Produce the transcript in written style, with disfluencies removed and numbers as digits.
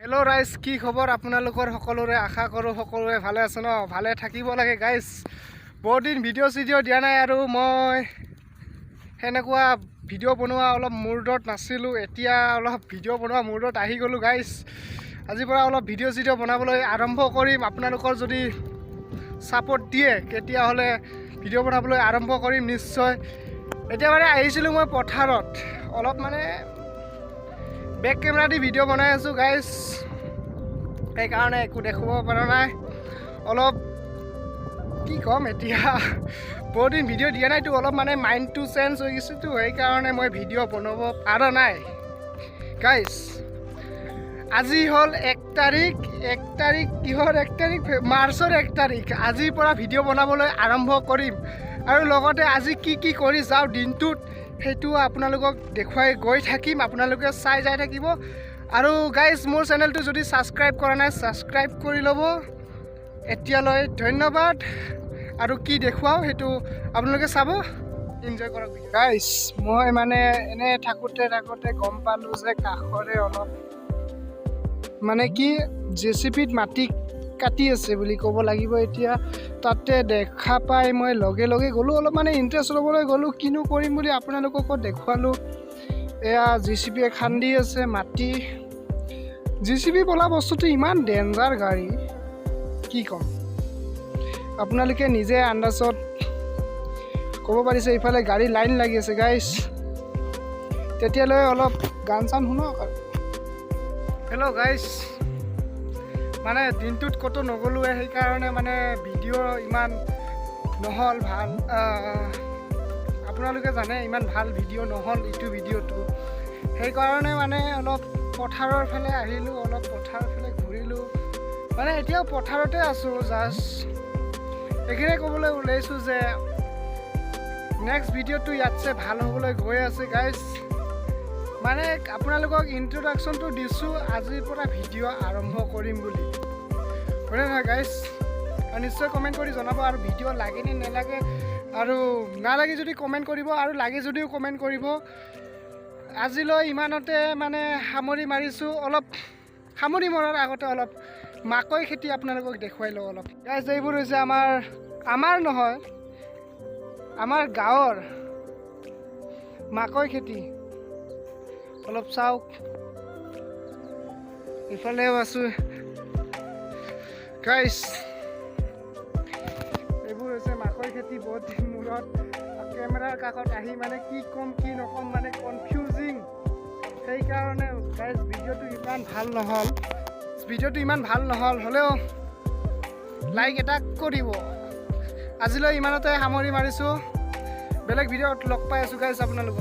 Hello' ৰাইজ, কি খবৰ আপোনালোকৰ? সকলোৰে আশা কৰোঁ সকলোৰে ভালে আছে ন? ভালে থাকিব লাগে গাইজ। বহুত দিন ভিডিঅ' দিয়া নাই আৰু মই সেনেকুৱা ভিডিঅ' বনোৱা অলপ মুডত নাছিলোঁ। এতিয়া অলপ ভিডিঅ' বনোৱা মুডত আহি গ'লোঁ গাইজ। আজিৰ পৰা অলপ ভিডিঅ' বনাবলৈ আৰম্ভ কৰিম। আপোনালোকৰ যদি ছাপোৰ্ট দিয়ে তেতিয়াহ'লে ভিডিঅ' বনাবলৈ আৰম্ভ কৰিম নিশ্চয়। এতিয়া মানে আহিছিলোঁ মই পথাৰত, অলপ মানে বেক কেমেৰা দি ভিডিঅ' বনাই আছোঁ গাইজ। সেইকাৰণে একো দেখুৱাব পৰা নাই। অলপ কি ক'ম এতিয়া, বহুত দিন ভিডিঅ' দিয়া নাইতো, অলপ মানে মাইণ্ডটো চেঞ্জ হৈ গৈছেতো, সেইকাৰণে মই ভিডিঅ' বনাব পৰা নাই গাইজ। আজি হ'ল 1 তাৰিখ কিহৰ 1 তাৰিখ? মাৰ্চৰ 1 তাৰিখ। আজিৰ পৰা ভিডিঅ' বনাবলৈ আৰম্ভ কৰিম আৰু লগতে আজি কি কৰি যাওঁ দিনটোত সেইটো আপোনালোকক দেখুৱাই গৈ থাকিম। আপোনালোকে চাই যাই থাকিব। আৰু গাইজ, মোৰ চেনেলটো যদি ছাবস্ক্ৰাইব কৰা নাই ছাবস্ক্ৰাইব কৰি ল'ব। এতিয়ালৈ ধন্যবাদ। আৰু কি দেখুৱাওঁ সেইটো আপোনালোকে চাব, এনজয় কৰক গাইজ। মই মানে এনে থাকোঁতে গম পালোঁ যে কাষৰে অলপ মানে কি JCBত মাটি কাটি আছে বুলি ক'ব লাগিব। এতিয়া তাতে দেখা পাই মই লগে গ'লোঁ, অলপ মানে ইণ্টাৰেষ্ট ল'বলৈ গ'লোঁ। কিনো কৰিম বুলি আপোনালোককো দেখুৱালোঁ। এয়া JCBয়ে খান্দি আছে মাটি। JCB বোলা বস্তুটো ইমান ডেঞ্জাৰ গাড়ী, কি ক'ম, আপোনালোকে নিজে আন্দাজত ক'ব পাৰিছে। ইফালে গাড়ী লাইন লাগি আছে গাইজ। তেতিয়ালৈ অলপ গান চান শুনক আৰু। হেল্ল' গাইজ, মানে দিনটোত ক'তো নগ'লোৱে, সেইকাৰণে মানে ভিডিঅ' ইমান নহ'ল ভাল। আপোনালোকে জানে ইমান ভাল ভিডিঅ' নহ'ল ইটো ভিডিঅ'টো। সেইকাৰণে মানে অলপ পথাৰৰ ফালে আহিলোঁ, অলপ পথাৰৰ ফালে ঘূৰিলোঁ। মানে এতিয়াও পথাৰতে আছোঁ। জাষ্ট এইখিনিয়ে ক'বলৈ ওলাইছোঁ যে নেক্সট ভিডিঅ'টো ইয়াতছে ভাল হ'বলৈ গৈ আছে গাইজ। মানে আপোনালোকক ইন্ট্ৰডাকশ্যনটো দিছোঁ, আজিৰ পৰা ভিডিঅ' আৰম্ভ কৰিম বুলি, হয়নে নহয় গাইজ? আৰু নিশ্চয় কমেণ্ট কৰি জনাব। আৰু ভিডিঅ' লাগে নে নালাগে, আৰু নালাগে যদি কমেণ্ট কৰিব, আৰু লাগে যদিও কমেণ্ট কৰিব। আজিলৈ ইমানতে মানে সামৰি মাৰিছোঁ। অলপ সামৰি মৰাৰ আগতে অলপ মাকৈ খেতি আপোনালোকক দেখুৱাই লওঁ অলপ গাইজ। এইবোৰ হৈছে আমাৰ নহয়, আমাৰ গাঁৱৰ মাকৈ খেতি। অলপ চাওক, ইফালেও আছোঁ গাইজ। এইবোৰ হৈছে মাকৈ খেতি। বহুত দিন মূৰত কেমেৰাৰ কাষত আহি মানে কি ক'ম কি নক'ম মানে কনফিউজিং। সেইকাৰণে গাইজ ভিডিঅ'টো ইমান ভাল নহ'ল, হ'লেও লাইক এটা কৰিব। আজিলৈ ইমানতে সামৰি মাৰিছোঁ। বেলেগ ভিডিঅ'ত লগ পাই আছোঁ গাইজ আপোনালোকক।